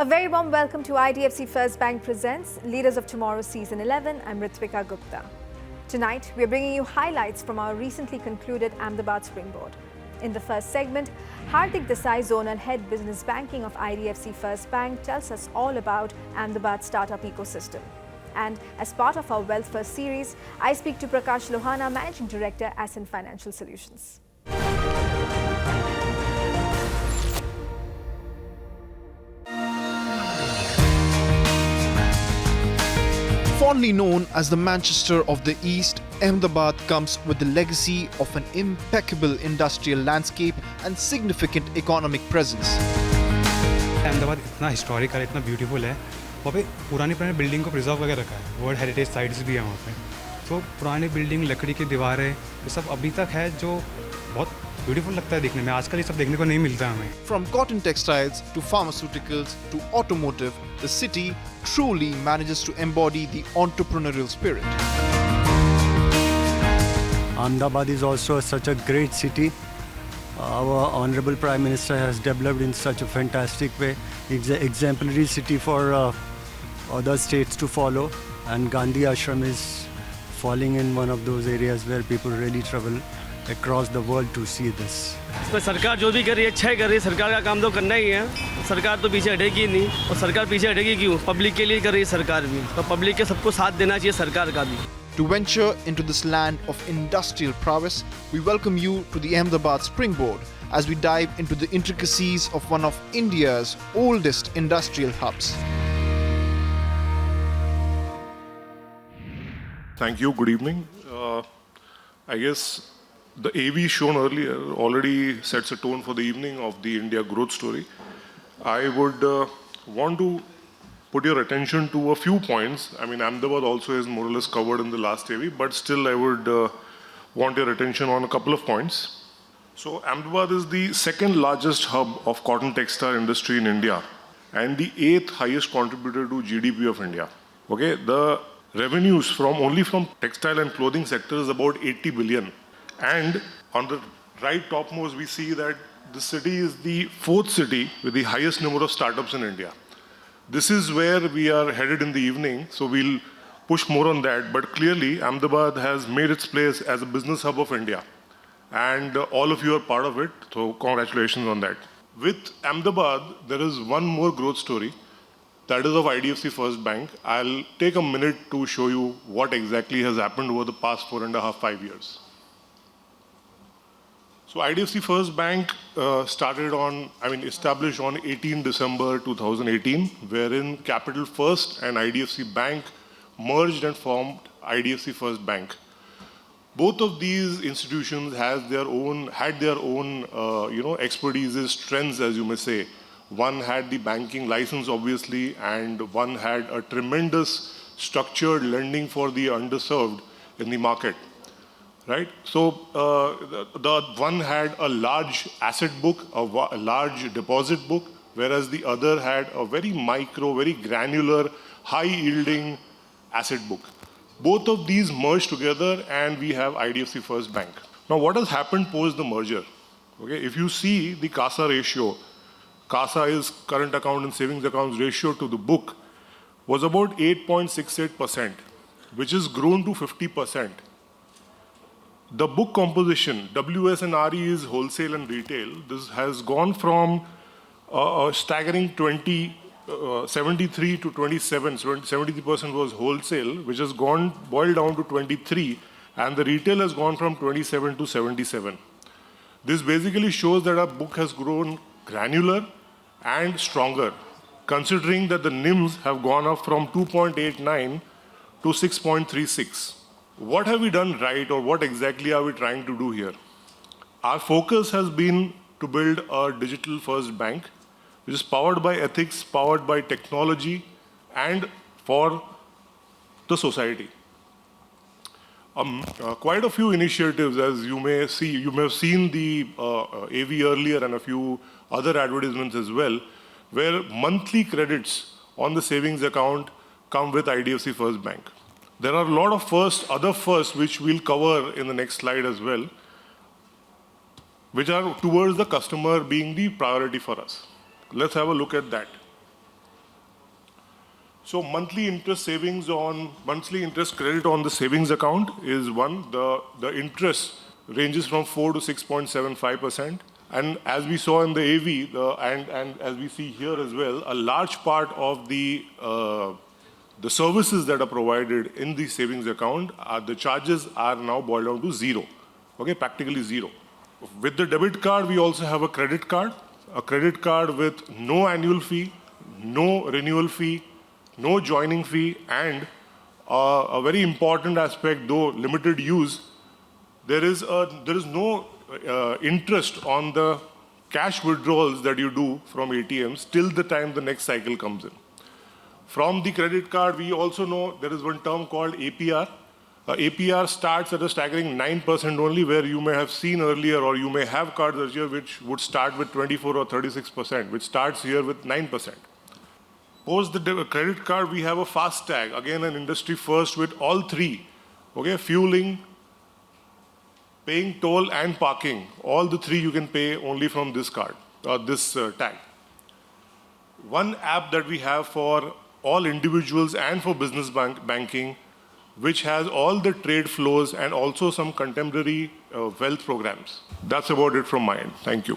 A very warm welcome to IDFC First Bank presents Leaders of Tomorrow Season 11. I'm Ritwika Gupta. Tonight, we're bringing you highlights from our recently concluded Ahmedabad Springboard. In the first segment, Hardik Desai, Zonal Head-Business Banking of IDFC First Bank, tells us all about Ahmedabad's startup ecosystem. And as part of our Wealth First series, I speak to Prakash Lohana, Managing Director, Ascent Financial Solutions. Fondly known as the Manchester of the East, Ahmedabad comes with the legacy of an impeccable industrial landscape and significant economic presence. Ahmedabad इतना historical, इतना beautiful है, वहाँ पे पुरानी building को preserve करके रखा है, वर्ल्ड हेरिटेज साइट्स भी हैं वहाँ पे। तो पुरानी बिल्डिंग, लकड़ी की दीवारें, ये सब अभी तक है जो बहुत ब्यूटीफुल लगता है देखने में। आजकल ये सब देखने को नहीं मिलता हमें। From cotton textiles to pharmaceuticals to automotive, the city truly manages to embody the entrepreneurial spirit. Ahmedabad is also such a great city. Our Honorable Prime Minister has developed in such a fantastic way. It's an exemplary city for other states to follow, and Gandhi Ashram is falling in one of those areas where people really travel across the world to see this. इसमें सरकार जो भी कर रही है अच्छा ही कर रही है। सरकार का काम तो करना ही है, सरकार तो पीछे हटेगी नहीं। और सरकार पीछे हटेगी क्यों? पब्लिक के लिए कर रही है सरकार भी, तो पब्लिक के सबको साथ देना चाहिए सरकार का भी। To venture into this land of industrial prowess, we welcome you to the Ahmedabad Springboard as we dive into the intricacies of one of India's oldest industrial hubs. Thank you. Good evening. I guess the AV shown earlier already sets a tone for the evening of the India growth story. I would want to put your attention to a few points. I mean, Ahmedabad also is more or less covered in the last AV, but still I would want your attention on a couple of points. So Ahmedabad is the second largest hub of cotton textile industry in India and the 8th highest contributor to GDP of India. Okay, the revenues only from textile and clothing sector is about 80 billion. And on the right topmost, we see that the city is the 4th city with the highest number of startups in India. This is where we are headed in the evening, so we'll push more on that. But clearly, Ahmedabad has made its place as a business hub of India. And all of you are part of it, so congratulations on that. With Ahmedabad, there is one more growth story. That is of IDFC First Bank. I'll take a minute to show you what exactly has happened over the past 4.5-5 years. So IDFC First Bank established on 18 December 2018, wherein Capital First and IDFC Bank merged and formed IDFC First Bank. Both of these institutions had their own expertise, strengths, as you may say. One had the banking license, obviously, and one had a tremendous structured lending for the underserved in the market. Right? So the one had a large asset book, a large deposit book, whereas the other had a very micro, very granular, high-yielding asset book. Both of these merged together and we have IDFC First Bank. Now what has happened post the merger? Okay, if you see the CASA ratio, CASA is current account and savings accounts ratio to the book, was about 8.68%, which has grown to 50%. The book composition, WS and RE is wholesale and retail. This has gone from a staggering 73 to 27. So 73% was wholesale, which has boiled down to 23, and the retail has gone from 27 to 77. This basically shows that our book has grown granular and stronger, considering that the NIMs have gone up from 2.89 to 6.36. What have we done right, or what exactly are we trying to do here? Our focus has been to build a digital-first bank, which is powered by ethics, powered by technology, and for the society. Quite a few initiatives, as you may see. You may have seen the AV earlier and a few other advertisements as well, where monthly credits on the savings account come with IDFC First Bank. There are a lot of other firsts, which we'll cover in the next slide as well, which are towards the customer being the priority for us. Let's have a look at that. So monthly interest credit on the savings account is one. The interest ranges from 4 to 6.75%. And as we saw in the AV, and as we see here as well, a large part of the services that are provided in the savings account, the charges are now boiled down to zero. Okay, practically zero. With the debit card, we also have a credit card with no annual fee, no renewal fee, no joining fee, and a very important aspect, though limited use, there is no interest on the cash withdrawals that you do from ATMs till the time the next cycle comes in. From the credit card, we also know there is one term called APR. APR starts at a staggering 9% only, where you may have seen earlier, or you may have cards earlier which would start with 24 or 36%, which starts here with 9%. Post the credit card, we have a fast tag, again an industry first with all three, okay, fueling, paying toll and parking. All the three you can pay only from this card, this tag. One app that we have for all individuals and for business banking, which has all the trade flows and also some contemporary wealth programs. That's about it from my end. Thank you.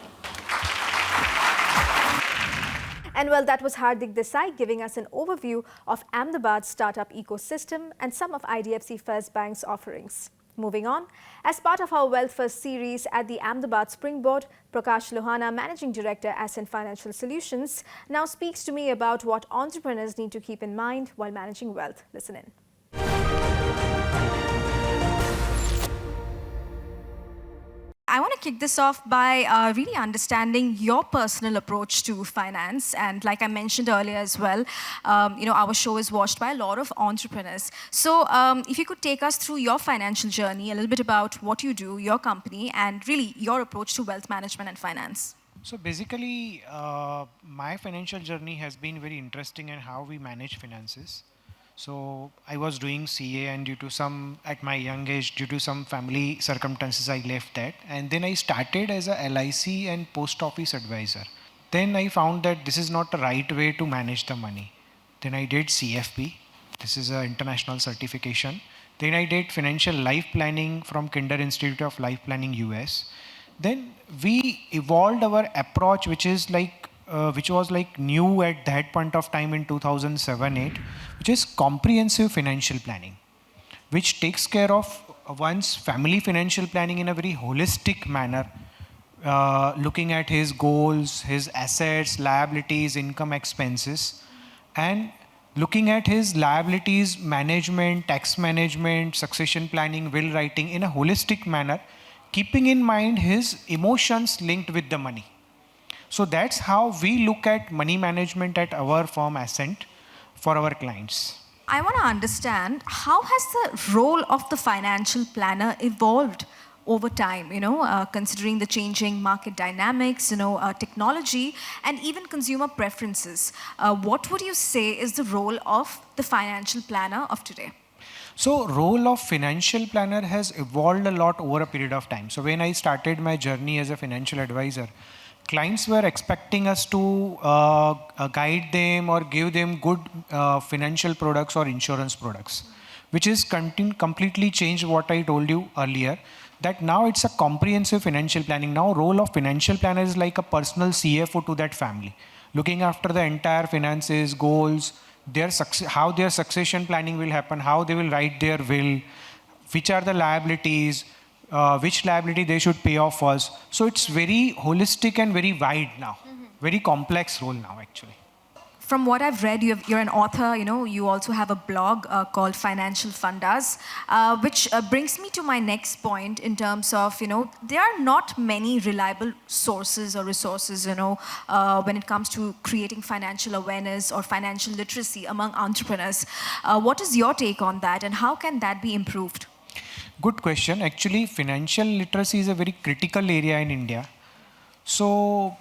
And well, that was Hardik Desai giving us an overview of Ahmedabad's startup ecosystem and some of IDFC First Bank's offerings. Moving on, as part of our Wealth First series at the Ahmedabad Springboard, Prakash Lohana, Managing Director, Ascent Financial Solutions, now speaks to me about what entrepreneurs need to keep in mind while managing wealth. Listen in. I want to kick this off by really understanding your personal approach to finance. And like I mentioned earlier as well, our show is watched by a lot of entrepreneurs. So if you could take us through your financial journey, a little bit about what you do, your company, and really your approach to wealth management and finance. So basically, my financial journey has been very interesting in how we manage finances. So I was doing CA, and at my young age, due to some family circumstances, I left that. And then I started as a LIC and post office advisor. Then I found that this is not the right way to manage the money. Then I did CFP. This is an international certification. Then I did financial life planning from Kinder Institute of Life Planning, US. Then we evolved our approach, which was new at that point of time in 2007-8, which is comprehensive financial planning, which takes care of one's family financial planning in a very holistic manner, looking at his goals, his assets, liabilities, income, expenses, and looking at his liabilities management, tax management, succession planning, will writing in a holistic manner, keeping in mind his emotions linked with the money. So that's how we look at money management at our firm Ascent for our clients. I want to understand, how has the role of the financial planner evolved over time, considering the changing market dynamics, technology, and even consumer preferences. What would you say is the role of the financial planner of today? So role of financial planner has evolved a lot over a period of time. So when I started my journey as a financial advisor, clients were expecting us to guide them or give them good financial products or insurance products, which is completely changed what I told you earlier, that now it's a comprehensive financial planning. Now role of financial planner is like a personal CFO to that family, looking after the entire finances, goals, how their succession planning will happen, how they will write their will, which are the liabilities, which liability they should pay off first. So it's very holistic and very wide now, very complex role now actually. From what I've read, you're an author, you also have a blog called Financial Fundas, which brings me to my next point in terms of, there are not many reliable sources or resources, when it comes to creating financial awareness or financial literacy among entrepreneurs. What is your take on that, and how can that be improved? Good question. Actually, financial literacy is a very critical area in India. So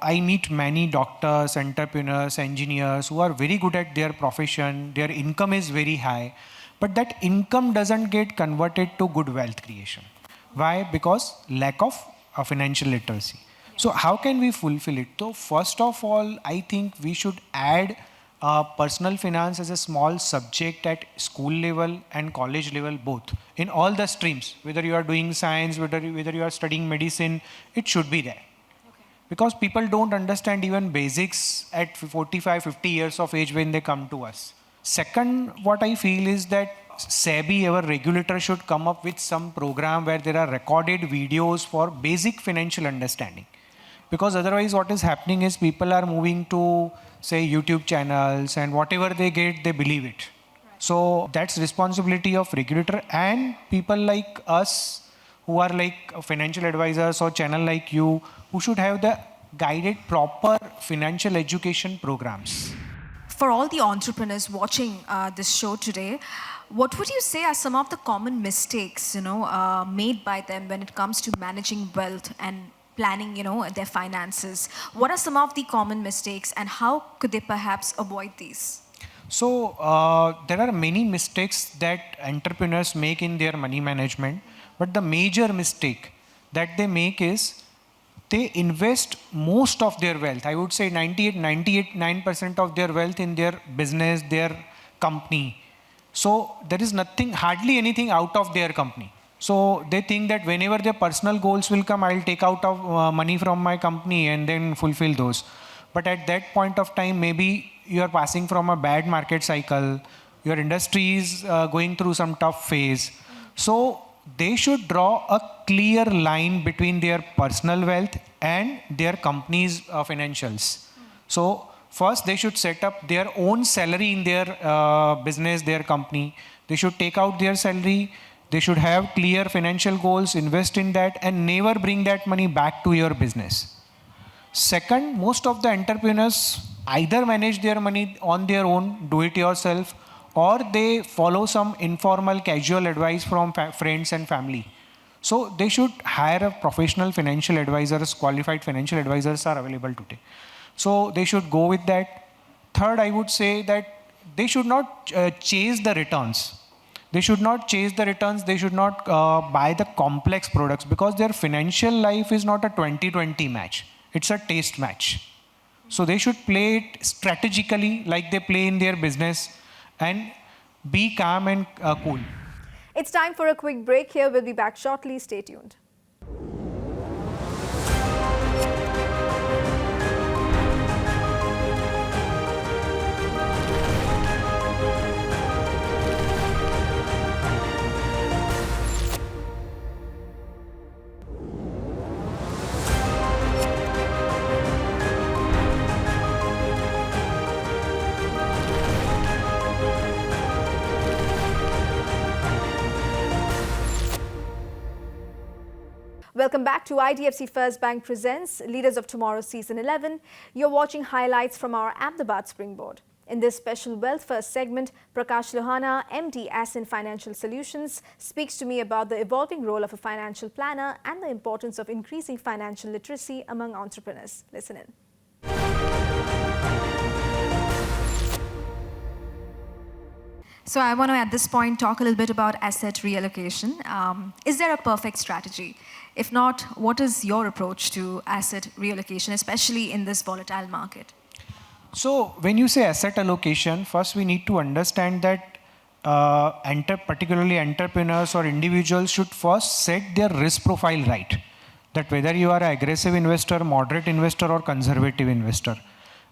I meet many doctors, entrepreneurs, engineers who are very good at their profession. Their income is very high, but that income doesn't get converted to good wealth creation. Why? Because lack of financial literacy. So how can we fulfill it? So first of all, I think we should add personal finance as a small subject at school level and college level both, in all the streams, whether you are doing science, whether you are studying medicine, it should be there. Because people don't understand even basics at 45, 50 years of age when they come to us. Second, what I feel is that SEBI, our regulator, should come up with some program where there are recorded videos for basic financial understanding. Because otherwise what is happening is people are moving to, say, YouTube channels, and whatever they get, they believe it. So that's responsibility of regulator and people like us who are like financial advisors or channel like you, who should have the guided proper financial education programs. For all the entrepreneurs watching this show today, what would you say are some of the common mistakes, made by them when it comes to managing wealth and planning, their finances? What are some of the common mistakes, and how could they perhaps avoid these? So there are many mistakes that entrepreneurs make in their money management, but the major mistake that they make is they invest most of their wealth. I would say 99% of their wealth in their business, their company. So there is hardly anything out of their company. So they think that whenever their personal goals will come, I'll take out of money from my company and then fulfill those. But at that point of time, maybe you are passing from a bad market cycle, your industry is going through some tough phase. So they should draw a clear line between their personal wealth and their company's financials. So first, they should set up their own salary in their business, their company. They should take out their salary. They should have clear financial goals, invest in that, and never bring that money back to your business. Second, most of the entrepreneurs either manage their money on their own, do it yourself, or they follow some informal, casual advice from friends and family. So they should hire a professional financial advisors. Qualified financial advisors are available today. So they should go with that. Third, I would say that they should not chase the returns. They should not chase the returns. They should not buy the complex products, because their financial life is not a 20-20 match. It's a taste match. So they should play it strategically like they play in their business, and be calm and cool. It's time for a quick break here. We'll be back shortly. Stay tuned. Welcome back to IDFC First Bank presents Leaders of Tomorrow Season 11. You're watching highlights from our Ahmedabad Springboard. In this special Wealth First segment, Prakash Lohana, MD, Ascent Financial Solutions, speaks to me about the evolving role of a financial planner and the importance of increasing financial literacy among entrepreneurs. Listen in. So I want to, at this point, talk a little bit about asset reallocation. Is there a perfect strategy? If not, what is your approach to asset reallocation, especially in this volatile market? So when you say asset allocation, first we need to understand that particularly entrepreneurs or individuals should first set their risk profile right. That whether you are an aggressive investor, moderate investor, or conservative investor,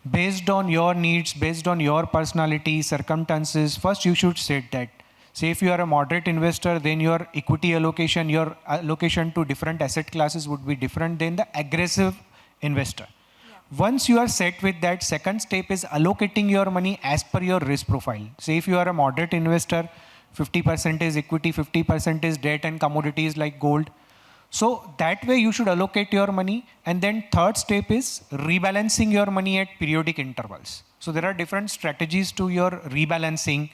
based on your needs, based on your personality, circumstances, first you should set that. Say if you are a moderate investor, then your equity allocation, your allocation to different asset classes would be different than the aggressive investor. Yeah. Once you are set with that, second step is allocating your money as per your risk profile. Say if you are a moderate investor, 50% is equity, 50% is debt and commodities like gold. So that way you should allocate your money. And then third step is rebalancing your money at periodic intervals. So there are different strategies to your rebalancing.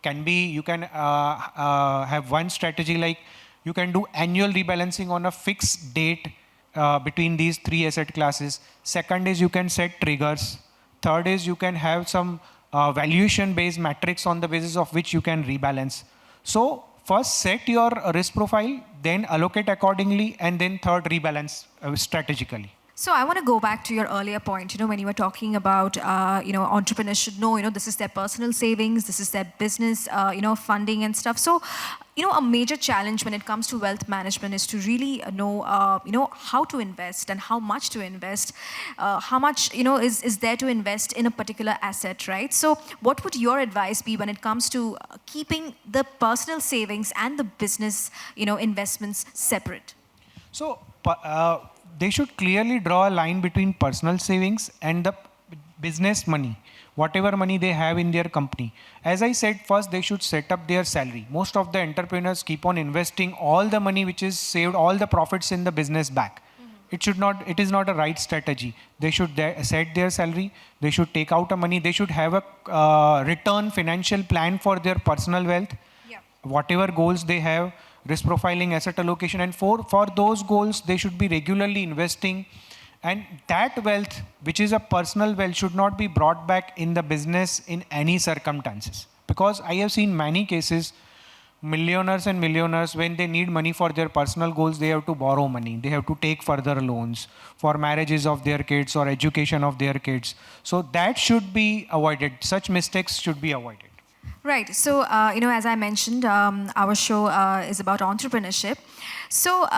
You can have one strategy like you can do annual rebalancing on a fixed date between these three asset classes. Second is you can set triggers. Third is you can have some valuation-based metrics on the basis of which you can rebalance. So first set your risk profile, then allocate accordingly, and then third rebalance strategically. So I want to go back to your earlier point, when you were talking about, entrepreneurs should know, this is their personal savings, this is their business, funding and stuff. So, a major challenge when it comes to wealth management is to really know, how to invest and how much to invest, how much, is there to invest in a particular asset, right? So what would your advice be when it comes to keeping the personal savings and the business, investments separate? So they should clearly draw a line between personal savings and the business money, whatever money they have in their company. As I said, first they should set up their salary. Most of the entrepreneurs keep on investing all the money which is saved, all the profits in the business back. It is not a right strategy. They should set their salary, they should take out a money, they should have a return financial plan for their personal wealth, whatever goals they have, risk profiling, asset allocation, and for those goals, they should be regularly investing. And that wealth, which is a personal wealth, should not be brought back in the business in any circumstances. Because I have seen many cases, millionaires and millionaires, when they need money for their personal goals, they have to borrow money. They have to take further loans for marriages of their kids or education of their kids. So that should be avoided. Such mistakes should be avoided. Right. So, as I mentioned, our show is about entrepreneurship. So,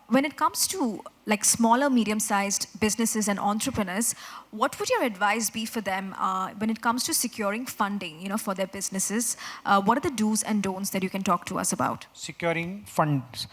when it comes to like smaller, medium-sized businesses and entrepreneurs, what would your advice be for them when it comes to securing funding, for their businesses? What are the do's and don'ts that you can talk to us about? Securing funds.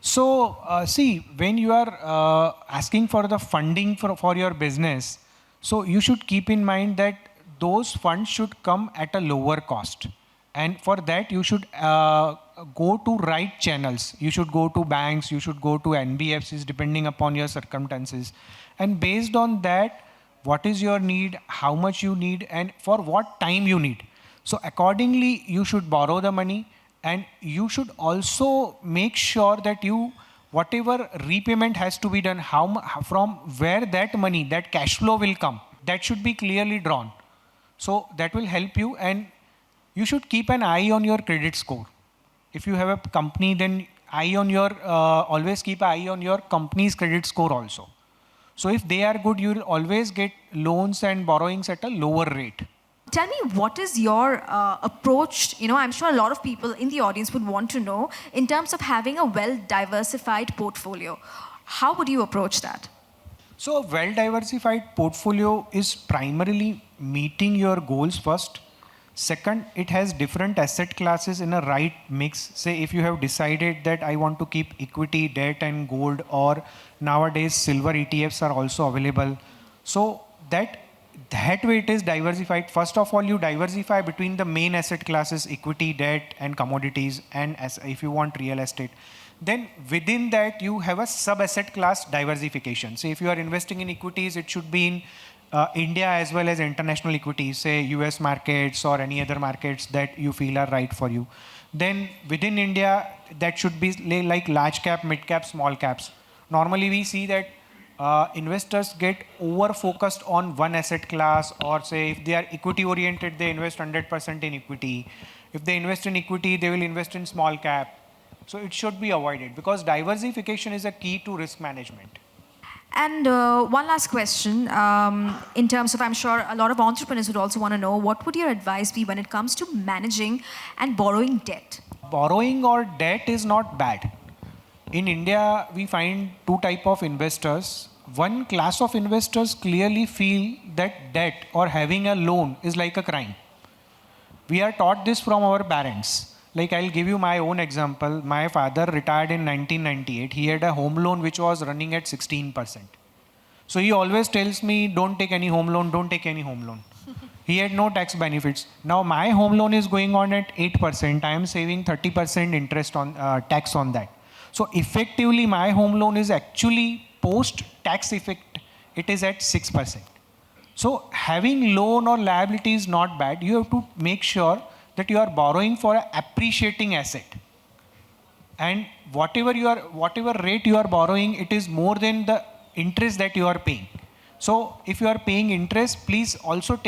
So, see, when you are asking for the funding for your business, so you should keep in mind that those funds should come at a lower cost. And for that, you should go to right channels. You should go to banks, you should go to NBFCs, depending upon your circumstances. And based on that, what is your need, how much you need, and for what time you need. So accordingly, you should borrow the money, and you should also make sure that whatever repayment has to be done, from where that money, that cash flow will come, that should be clearly drawn. So that will help you, and you should keep an eye on your credit score. If you have a company, then always keep an eye on your company's credit score also. So if they are good, you will always get loans and borrowings at a lower rate. Tell me, what is your approach? I'm sure a lot of people in the audience would want to know in terms of having a well-diversified portfolio. How would you approach that? So a well-diversified portfolio is primarily meeting your goals first. Second, it has different asset classes in a right mix. Say if you have decided that I want to keep equity, debt and gold, or nowadays silver ETFs are also available. So that way it is diversified. First of all, you diversify between the main asset classes, equity, debt and commodities, and if you want real estate. Then within that, you have a sub-asset class diversification. So if you are investing in equities, it should be in India as well as international equities, say US markets or any other markets that you feel are right for you. Then within India, that should be like large cap, mid cap, small caps. Normally we see that investors get over-focused on one asset class, or say if they are equity oriented, they invest 100% in equity. If they invest in equity, they will invest in small cap. So it should be avoided because diversification is a key to risk management. And one last question, in terms of, I'm sure a lot of entrepreneurs would also want to know, what would your advice be when it comes to managing and borrowing debt? Borrowing or debt is not bad. In India, we find two types of investors. One class of investors clearly feel that debt or having a loan is like a crime. We are taught this from our parents. Like I'll give you my own example. My father retired in 1998. He had a home loan which was running at 16%. So he always tells me, don't take any home loan, don't take any home loan. He had no tax benefits. Now my home loan is going on at 8%. I am saving 30% interest on tax on that. So effectively my home loan is actually post-tax effect, it is at 6%. So having loan or liability is not bad. You have to make sure that you are borrowing for an appreciating asset. And whatever rate you are borrowing, it is more than the interest that you are paying. So if you are paying interest, please also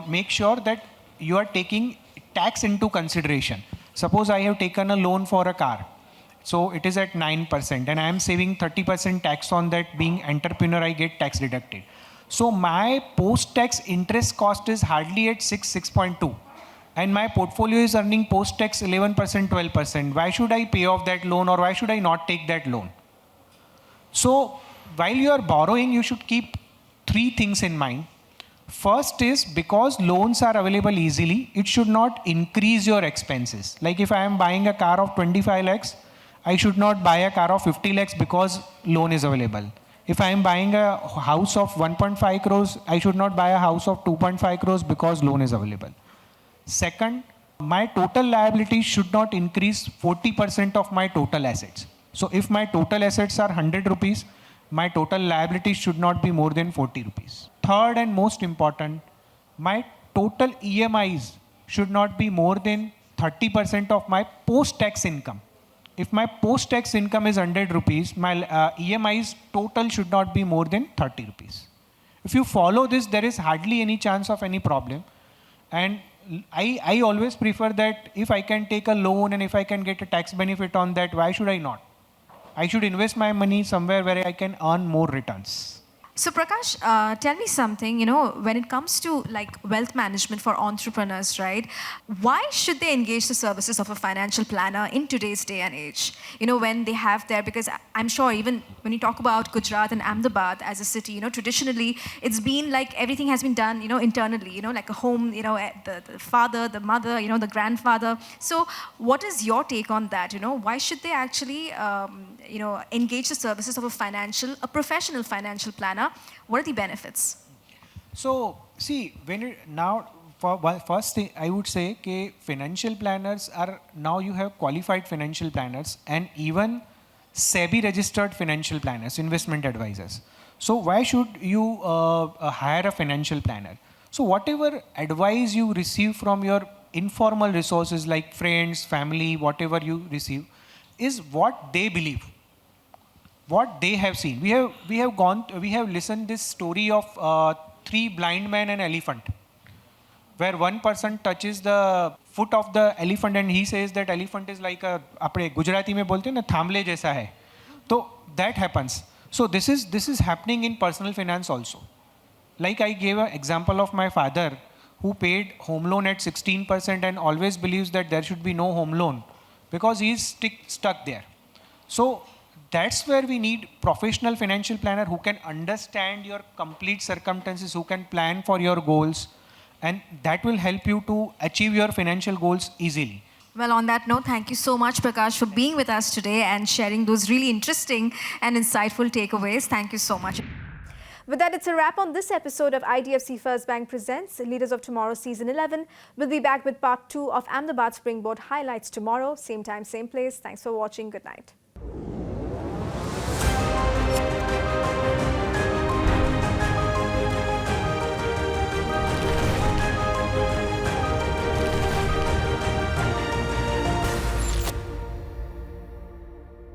make sure that you are taking tax into consideration. Suppose I have taken a loan for a car. So it is at 9%, and I am saving 30% tax on that. Being entrepreneur, I get tax deducted. So my post-tax interest cost is hardly at 6.2. And my portfolio is earning post-tax 11%, 12%. Why should I pay off that loan, or why should I not take that loan? So while you are borrowing, you should keep three things in mind. First is, because loans are available easily, it should not increase your expenses. Like if I am buying a car of 25 lakhs, I should not buy a car of 50 lakhs because loan is available. If I am buying a house of 1.5 crores, I should not buy a house of 2.5 crores because loan is available. Second, my total liabilities should not increase 40% of my total assets. So if my total assets are 100 rupees, my total liabilities should not be more than 40 rupees. Third and most important, my total EMIs should not be more than 30% of my post-tax income. If my post-tax income is 100 rupees, my EMIs total should not be more than 30 rupees. If you follow this, there is hardly any chance of any problem. And I always prefer that if I can take a loan and if I can get a tax benefit on that, why should I not? I should invest my money somewhere where I can earn more returns. So Prakash, tell me something, when it comes to like wealth management for entrepreneurs, right? Why should they engage the services of a financial planner in today's day and age? When they have their, because I'm sure even when you talk about Gujarat and Ahmedabad as a city, traditionally it's been like everything has been done, internally, like a home, the father, the mother, the grandfather. So what is your take on that? Why should they actually, engage the services of a professional financial planner? What are the benefits? So, see, first thing I would say that financial planners are, now you have qualified financial planners and even SEBI registered financial planners, investment advisors. So why should you hire a financial planner? So whatever advice you receive from your informal resources like friends, family, whatever you receive, is what they believe, what they have seen. We have listened this story of 3 blind men and elephant, where one person touches the foot of the elephant and he says that elephant is like a, apne Gujarati mein bolte na, thamle jaisa hai. So that happens. So this is happening in personal finance also. Like I gave an example of my father who paid home loan at 16% and always believes that there should be no home loan because he is stuck there. So that's where we need professional financial planner who can understand your complete circumstances, who can plan for your goals, and that will help you to achieve your financial goals easily. Well, on that note, thank you so much, Prakash, for being with us today and sharing those really interesting and insightful takeaways. Thank you so much. With that, it's a wrap on this episode of IDFC First Bank Presents Leaders of Tomorrow Season 11. We'll be back with part 2 of Ahmedabad Springboard highlights tomorrow. Same time, same place. Thanks for watching. Good night.